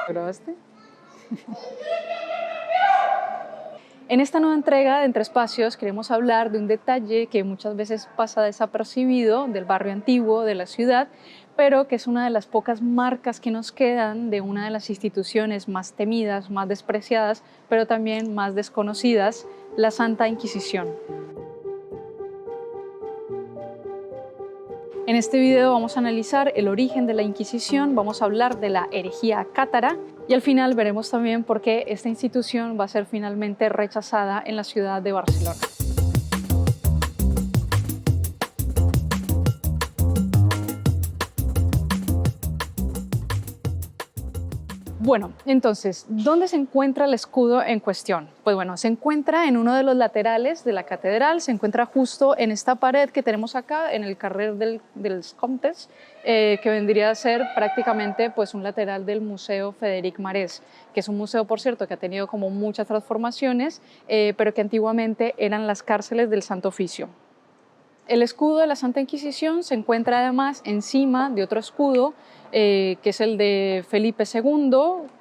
¿Grabaste? En esta nueva entrega de Entre Espacios queremos hablar de un detalle que muchas veces pasa desapercibido del barrio antiguo de la ciudad, pero que es una de las pocas marcas que nos quedan de una de las instituciones más temidas, más despreciadas, pero también más desconocidas, la Santa Inquisición. En este video vamos a analizar el origen de la Inquisición, vamos a hablar de la herejía cátara y al final veremos también por qué esta institución va a ser finalmente rechazada en la ciudad de Barcelona. Bueno, entonces, ¿dónde se encuentra el escudo en cuestión? Pues bueno, se encuentra en uno de los laterales de la catedral, se encuentra justo en esta pared que tenemos acá, en el carrer dels Comtes, que vendría a ser prácticamente pues, un lateral del Museo Frederic Marès, que es un museo, por cierto, que ha tenido como muchas transformaciones, pero que antiguamente eran las cárceles del Santo Oficio. El escudo de la Santa Inquisición se encuentra además encima de otro escudo que es el de Felipe II,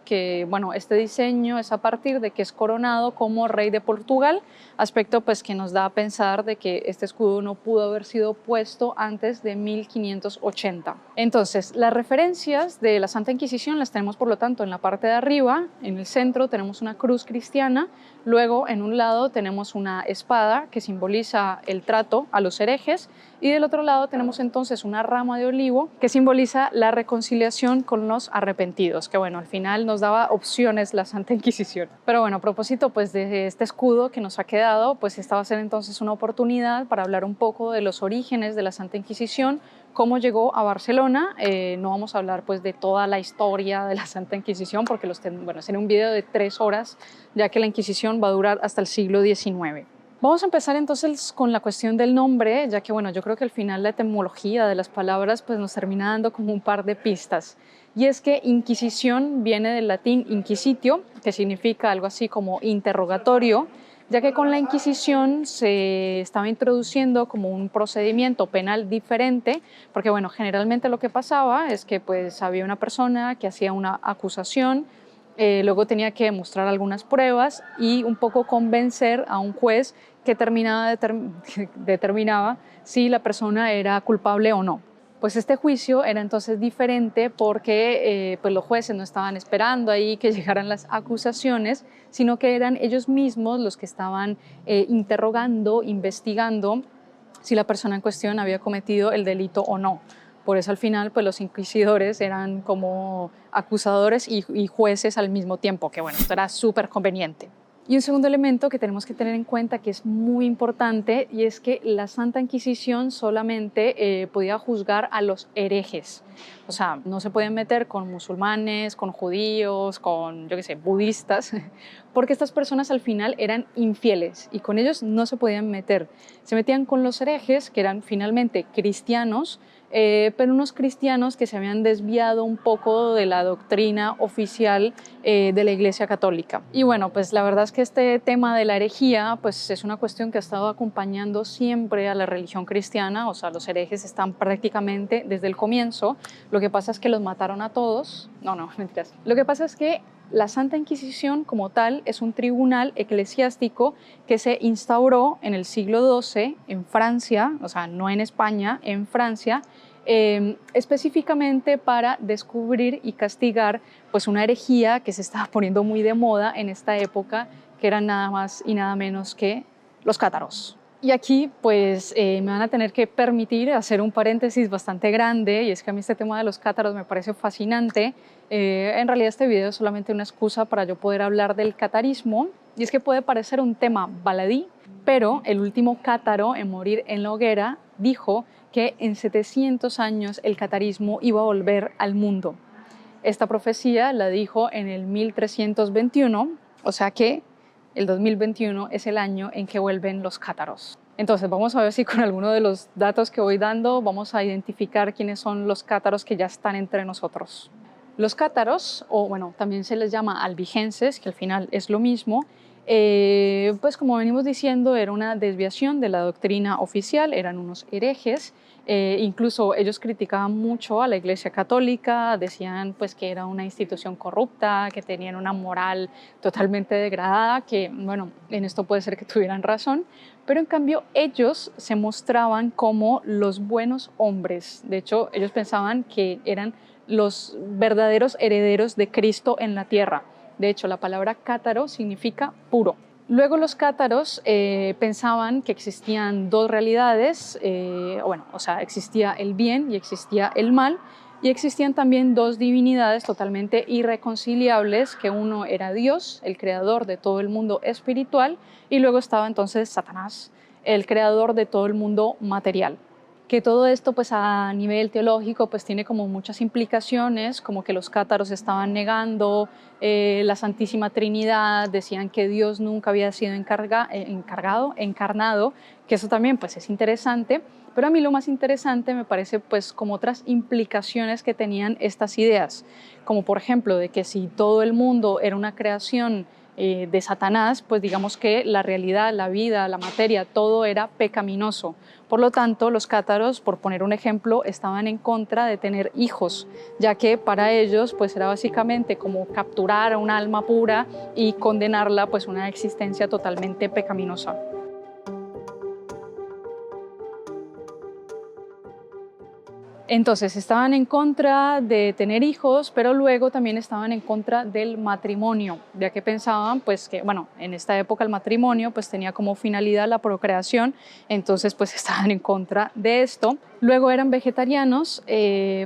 que bueno, este diseño es a partir de que es coronado como rey de Portugal, aspecto pues que nos da a pensar de que este escudo no pudo haber sido puesto antes de 1580. Entonces, las referencias de la Santa Inquisición las tenemos por lo tanto en la parte de arriba, en el centro tenemos una cruz cristiana, luego en un lado tenemos una espada que simboliza el trato a los herejes y del otro lado tenemos entonces una rama de olivo que simboliza la reconciliación con los arrepentidos, que bueno, al final nos daba opciones la Santa Inquisición. Pero bueno, a propósito pues de este escudo que nos ha quedado, pues esta va a ser entonces una oportunidad para hablar un poco de los orígenes de la Santa Inquisición, cómo llegó a Barcelona. No vamos a hablar pues de toda la historia de la Santa Inquisición porque bueno, será un video de 3 horas, ya que la Inquisición va a durar hasta el siglo XIX. Vamos a empezar entonces con la cuestión del nombre, ya que bueno, yo creo que al final la etimología de las palabras pues nos termina dando como un par de pistas. Y es que Inquisición viene del latín inquisitio, que significa algo así como interrogatorio, ya que con la Inquisición se estaba introduciendo como un procedimiento penal diferente, porque bueno, generalmente lo que pasaba es que pues había una persona que hacía una acusación, luego tenía que mostrar algunas pruebas y un poco convencer a un juez que determinaba si la persona era culpable o no. Pues este juicio era entonces diferente porque pues los jueces no estaban esperando ahí que llegaran las acusaciones, sino que eran ellos mismos los que estaban interrogando, investigando si la persona en cuestión había cometido el delito o no. Por eso al final pues los inquisidores eran como acusadores y jueces al mismo tiempo, que bueno, esto era súper conveniente. Y un segundo elemento que tenemos que tener en cuenta que es muy importante y es que la Santa Inquisición solamente podía juzgar a los herejes. O sea, no se podían meter con musulmanes, con judíos, con, yo qué sé, budistas, porque estas personas al final eran infieles y con ellos no se podían meter. Se metían con los herejes, que eran finalmente cristianos, pero unos cristianos que se habían desviado un poco de la doctrina oficial de la Iglesia Católica. Y bueno, pues la verdad es que este tema de la herejía pues es una cuestión que ha estado acompañando siempre a la religión cristiana, o sea, los herejes están prácticamente desde el comienzo. Lo que pasa es que los mataron a todos. No, mentiras. Lo que pasa es que la Santa Inquisición como tal es un tribunal eclesiástico que se instauró en el siglo XII en Francia, o sea, no en España, en Francia, específicamente para descubrir y castigar pues, una herejía que se estaba poniendo muy de moda en esta época, que eran nada más y nada menos que los cátaros. Y aquí pues me van a tener que permitir hacer un paréntesis bastante grande, y es que a mí este tema de los cátaros me parece fascinante. En realidad este video es solamente una excusa para yo poder hablar del catarismo, y es que puede parecer un tema baladí, pero el último cátaro en morir en la hoguera dijo que en 700 años el catarismo iba a volver al mundo. Esta profecía la dijo en el 1321, o sea que el 2021 es el año en que vuelven los cátaros. Entonces vamos a ver si con alguno de los datos que voy dando vamos a identificar quiénes son los cátaros que ya están entre nosotros. Los cátaros, o bueno, también se les llama albigenses, que al final es lo mismo, Pues como venimos diciendo, era una desviación de la doctrina oficial, eran unos herejes. Incluso ellos criticaban mucho a la Iglesia Católica, decían pues que era una institución corrupta, que tenían una moral totalmente degradada, que bueno, en esto puede ser que tuvieran razón, pero en cambio ellos se mostraban como los buenos hombres. De hecho, ellos pensaban que eran los verdaderos herederos de Cristo en la tierra. De hecho, la palabra cátaro significa puro. Luego los cátaros pensaban que existían dos realidades, existía el bien y existía el mal, y existían también dos divinidades totalmente irreconciliables, que uno era Dios, el creador de todo el mundo espiritual, y luego estaba entonces Satanás, el creador de todo el mundo material. Que todo esto pues a nivel teológico pues tiene como muchas implicaciones, como que los cátaros estaban negando la Santísima Trinidad, decían que Dios nunca había sido encarnado, que eso también pues es interesante, pero a mí lo más interesante me parece pues como otras implicaciones que tenían estas ideas, como por ejemplo de que si todo el mundo era una creación de Satanás, pues digamos que la realidad, la vida, la materia, todo era pecaminoso. Por lo tanto, los cátaros, por poner un ejemplo, estaban en contra de tener hijos, ya que para ellos pues era básicamente como capturar a un alma pura y condenarla pues a una existencia totalmente pecaminosa. Entonces estaban en contra de tener hijos, pero luego también estaban en contra del matrimonio, ya que pensaban pues que, bueno, en esta época el matrimonio pues tenía como finalidad la procreación, entonces pues estaban en contra de esto. Luego eran vegetarianos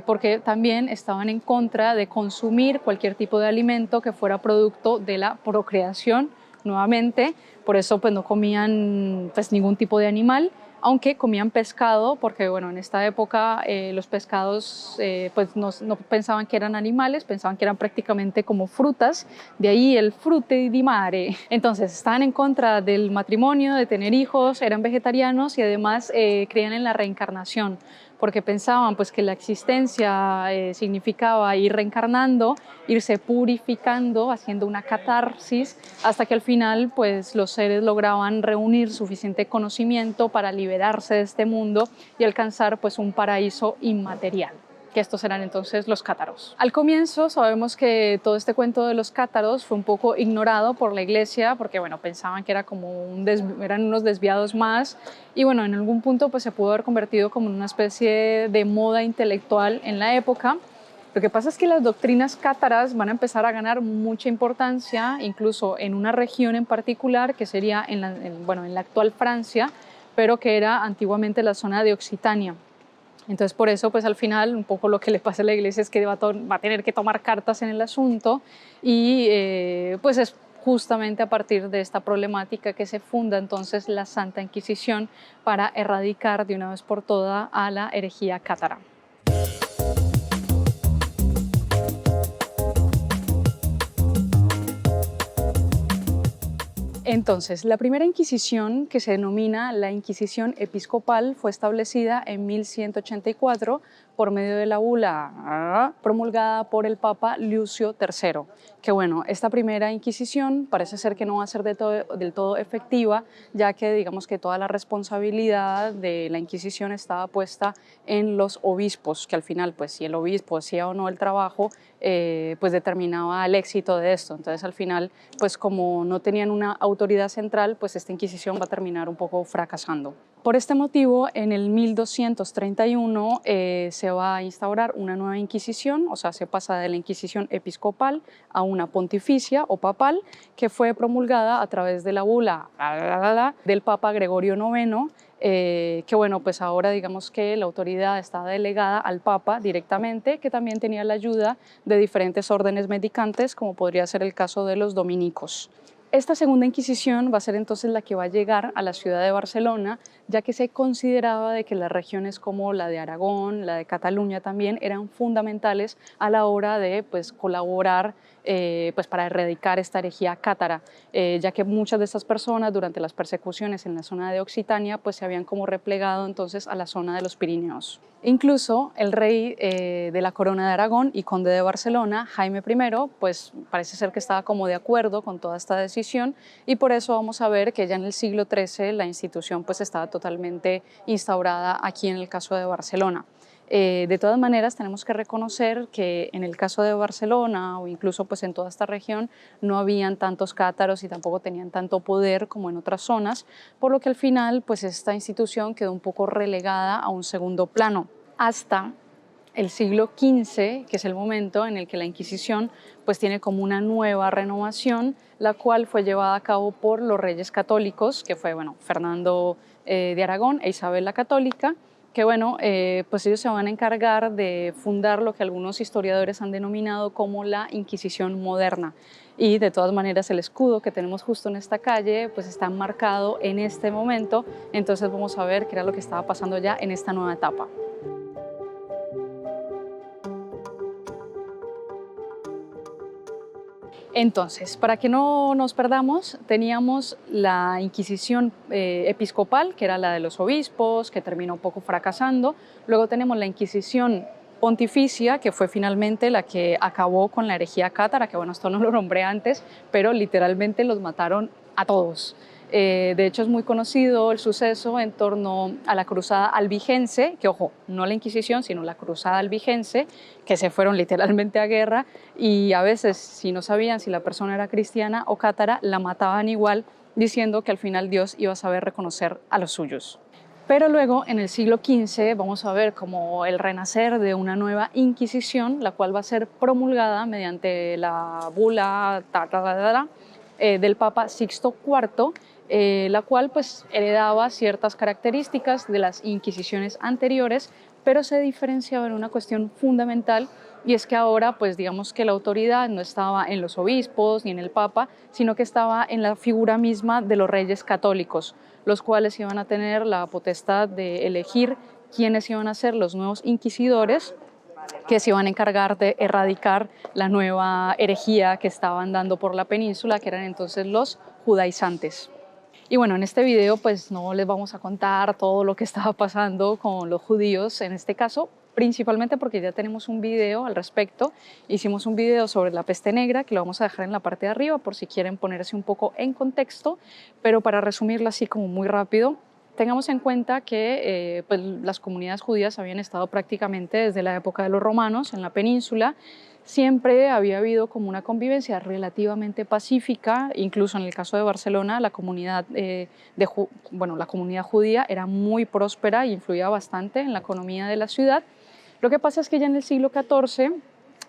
porque también estaban en contra de consumir cualquier tipo de alimento que fuera producto de la procreación, nuevamente, por eso pues no comían pues ningún tipo de animal, aunque comían pescado, porque bueno, en esta época los pescados pues no pensaban que eran animales, pensaban que eran prácticamente como frutas, de ahí el frutte di mare. Entonces estaban en contra del matrimonio, de tener hijos, eran vegetarianos y además creían en la reencarnación, porque pensaban pues que la existencia significaba ir reencarnando, irse purificando, haciendo una catarsis, hasta que al final pues los seres lograban reunir suficiente conocimiento para liberarse de este mundo y alcanzar pues un paraíso inmaterial, que estos eran entonces los cátaros. Al comienzo sabemos que todo este cuento de los cátaros fue un poco ignorado por la iglesia porque bueno, pensaban que era como eran unos desviados más y bueno, en algún punto pues se pudo haber convertido como en una especie de moda intelectual en la época. Lo que pasa es que las doctrinas cátaras van a empezar a ganar mucha importancia, incluso en una región en particular que sería en la actual Francia, pero que era antiguamente la zona de Occitania. Entonces, por eso, pues al final, un poco lo que le pasa a la iglesia es que va a tener que tomar cartas en el asunto y pues es justamente a partir de esta problemática que se funda entonces la Santa Inquisición para erradicar de una vez por todas a la herejía cátara. Entonces, la primera Inquisición, que se denomina la Inquisición Episcopal, fue establecida en 1184 por medio de la bula promulgada por el Papa Lucio III. Que bueno, esta primera Inquisición parece ser que no va a ser del todo efectiva, ya que digamos que toda la responsabilidad de la Inquisición estaba puesta en los obispos, que al final, pues si el obispo hacía o no el trabajo, pues determinaba el éxito de esto. Entonces al final, pues como no tenían una autoridad central, pues esta Inquisición va a terminar un poco fracasando. Por este motivo, en el 1231 se va a instaurar una nueva Inquisición, o sea, se pasa de la Inquisición episcopal a una pontificia o papal, que fue promulgada a través de la bula del Papa Gregorio IX, que bueno, pues ahora digamos que la autoridad está delegada al Papa directamente, que también tenía la ayuda de diferentes órdenes mendicantes, como podría ser el caso de los dominicos. Esta segunda Inquisición va a ser entonces la que va a llegar a la ciudad de Barcelona ya que se consideraba de que las regiones como la de Aragón, la de Cataluña también eran fundamentales a la hora de pues, colaborar pues para erradicar esta herejía cátara, ya que muchas de estas personas durante las persecuciones en la zona de Occitania pues se habían como replegado entonces a la zona de los Pirineos. Incluso el rey de la Corona de Aragón y conde de Barcelona, Jaime I, pues parece ser que estaba como de acuerdo con toda esta decisión y por eso vamos a ver que ya en el siglo XIII la institución pues estaba totalmente instaurada aquí en el caso de Barcelona. De todas maneras, tenemos que reconocer que en el caso de Barcelona o incluso pues en toda esta región no habían tantos cátaros y tampoco tenían tanto poder como en otras zonas, por lo que al final pues esta institución quedó un poco relegada a un segundo plano, hasta el siglo XV, que es el momento en el que la Inquisición pues tiene como una nueva renovación, la cual fue llevada a cabo por los reyes católicos, que fue Fernando de Aragón e Isabel la Católica, que pues ellos se van a encargar de fundar lo que algunos historiadores han denominado como la Inquisición moderna. Y de todas maneras el escudo que tenemos justo en esta calle pues está marcado en este momento, entonces vamos a ver qué era lo que estaba pasando ya en esta nueva etapa. Entonces, para que no nos perdamos, teníamos la Inquisición episcopal, que era la de los obispos, que terminó un poco fracasando. Luego tenemos la Inquisición pontificia, que fue finalmente la que acabó con la herejía cátara, que esto no lo nombré antes, pero literalmente los mataron a todos. De hecho, es muy conocido el suceso en torno a la cruzada albigense, que ojo, no la Inquisición, sino la cruzada albigense, que se fueron literalmente a guerra y a veces, si no sabían si la persona era cristiana o cátara, la mataban igual, diciendo que al final Dios iba a saber reconocer a los suyos. Pero luego, en el siglo XV, vamos a ver como el renacer de una nueva Inquisición, la cual va a ser promulgada mediante la bula del Papa Sixto IV, la cual pues heredaba ciertas características de las inquisiciones anteriores, pero se diferenciaba en una cuestión fundamental, y es que ahora pues digamos que la autoridad no estaba en los obispos ni en el Papa, sino que estaba en la figura misma de los reyes católicos, los cuales iban a tener la potestad de elegir quiénes iban a ser los nuevos inquisidores, que se iban a encargar de erradicar la nueva herejía que estaban dando por la península, que eran entonces los judaizantes. Y en este video pues no les vamos a contar todo lo que estaba pasando con los judíos en este caso, principalmente porque ya tenemos un video al respecto. Hicimos un video sobre la peste negra que lo vamos a dejar en la parte de arriba por si quieren ponerse un poco en contexto, pero para resumirlo así como muy rápido, tengamos en cuenta que pues las comunidades judías habían estado prácticamente desde la época de los romanos en la península. Siempre había habido como una convivencia relativamente pacífica, incluso en el caso de Barcelona la comunidad, la comunidad judía era muy próspera e influía bastante en la economía de la ciudad. Lo que pasa es que ya en el siglo XIV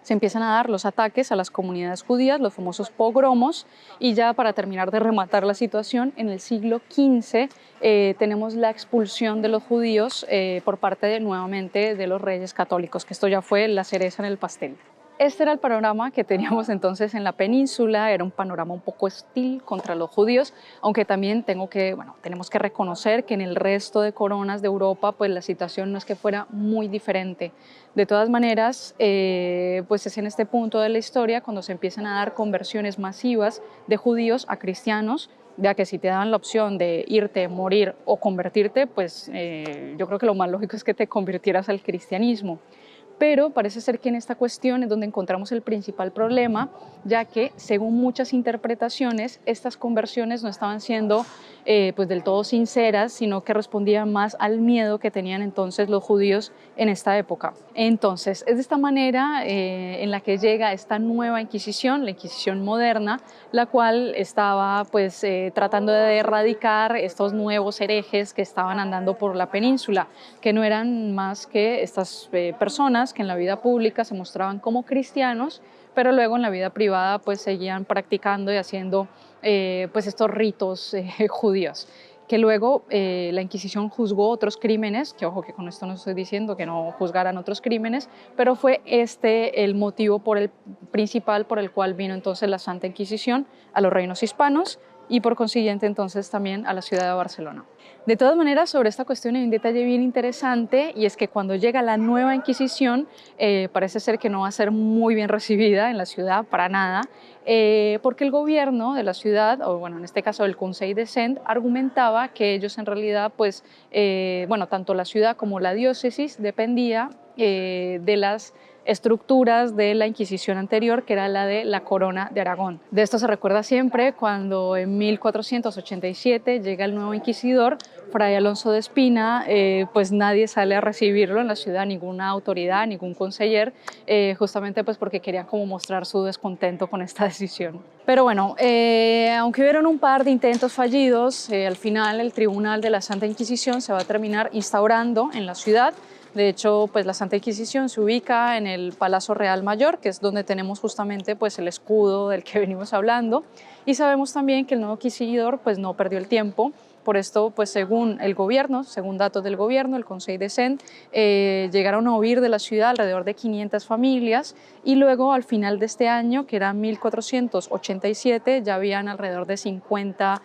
se empiezan a dar los ataques a las comunidades judías, los famosos pogromos, y ya para terminar de rematar la situación, en el siglo XV tenemos la expulsión de los judíos por parte nuevamente de los reyes católicos, que esto ya fue la cereza en el pastel. Este era el panorama que teníamos entonces en la península, era un panorama un poco hostil contra los judíos, aunque también tenemos que reconocer que en el resto de coronas de Europa pues la situación no es que fuera muy diferente. De todas maneras, pues es en este punto de la historia cuando se empiezan a dar conversiones masivas de judíos a cristianos, ya que si te dan la opción de irte, morir o convertirte, pues yo creo que lo más lógico es que te convirtieras al cristianismo. Pero parece ser que en esta cuestión es donde encontramos el principal problema, ya que según muchas interpretaciones estas conversiones no estaban siendo pues del todo sinceras, sino que respondían más al miedo que tenían entonces los judíos en esta época. Entonces es de esta manera en la que llega esta nueva Inquisición, la Inquisición moderna, la cual estaba pues tratando de erradicar estos nuevos herejes que estaban andando por la península, que no eran más que estas personas que en la vida pública se mostraban como cristianos, pero luego en la vida privada pues seguían practicando y haciendo pues estos ritos judíos, que luego la Inquisición juzgó otros crímenes, que ojo que con esto no estoy diciendo que no juzgaran otros crímenes, pero fue este el motivo principal por el cual vino entonces la Santa Inquisición a los reinos hispanos, y por consiguiente entonces también a la ciudad de Barcelona. De todas maneras, sobre esta cuestión hay un detalle bien interesante y es que cuando llega la nueva Inquisición parece ser que no va a ser muy bien recibida en la ciudad para nada, porque el gobierno de la ciudad, o bueno, en este caso el Conseil de Cent, argumentaba que ellos en realidad, pues, bueno, tanto la ciudad como la diócesis dependía de las estructuras de la Inquisición anterior, que era la de la Corona de Aragón. De esto se recuerda siempre cuando en 1487 llega el nuevo inquisidor, Fray Alonso de Espina, pues nadie sale a recibirlo en la ciudad, ninguna autoridad, ningún conseller, justamente pues porque querían como mostrar su descontento con esta decisión. Pero bueno, aunque hubieron un par de intentos fallidos, al final el Tribunal de la Santa Inquisición se va a terminar instaurando en la ciudad. De hecho, pues la Santa Inquisición se ubica en el Palacio Real Mayor, que es donde tenemos justamente pues el escudo del que venimos hablando, y sabemos también que el nuevo inquisidor pues no perdió el tiempo. Por esto, pues según el gobierno, según datos del gobierno, el Conseil de Cent, llegaron a huir de la ciudad alrededor de 500 familias y luego al final de este año, que era 1487, ya habían alrededor de 50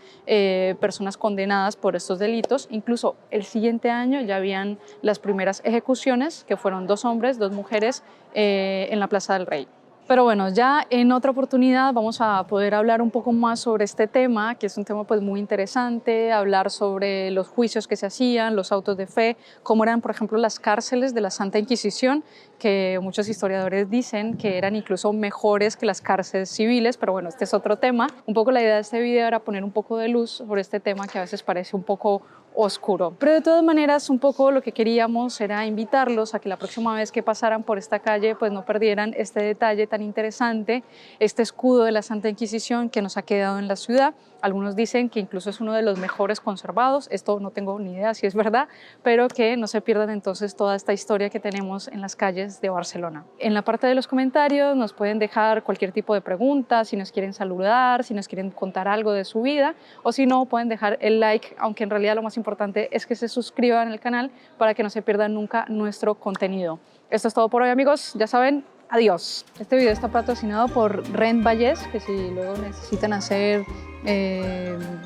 personas condenadas por estos delitos. Incluso el siguiente año ya habían las primeras ejecuciones, que fueron 2 hombres, 2 mujeres en la Plaza del Rey. Pero bueno, ya en otra oportunidad vamos a poder hablar un poco más sobre este tema, que es un tema pues muy interesante, hablar sobre los juicios que se hacían, los autos de fe, cómo eran, por ejemplo, las cárceles de la Santa Inquisición, que muchos historiadores dicen que eran incluso mejores que las cárceles civiles, pero bueno, este es otro tema. Un poco la idea de este video era poner un poco de luz sobre este tema que a veces parece un poco oscuro. Pero de todas maneras, un poco lo que queríamos era invitarlos a que la próxima vez que pasaran por esta calle pues no perdieran este detalle tan interesante, este escudo de la Santa Inquisición que nos ha quedado en la ciudad. Algunos dicen que incluso es uno de los mejores conservados, esto no tengo ni idea si es verdad, pero que no se pierdan entonces toda esta historia que tenemos en las calles de Barcelona. En la parte de los comentarios nos pueden dejar cualquier tipo de pregunta, si nos quieren saludar, si nos quieren contar algo de su vida, o si no, pueden dejar el like, aunque en realidad lo más importante es que se suscriban al canal para que no se pierdan nunca nuestro contenido. Esto es todo por hoy, amigos, ya saben. Adiós. Este video está patrocinado por Rent Vallès, que si luego necesitan hacer,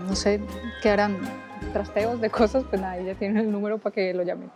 no sé, qué harán, trasteos de cosas, pues nada, ya tienen el número para que lo llamen.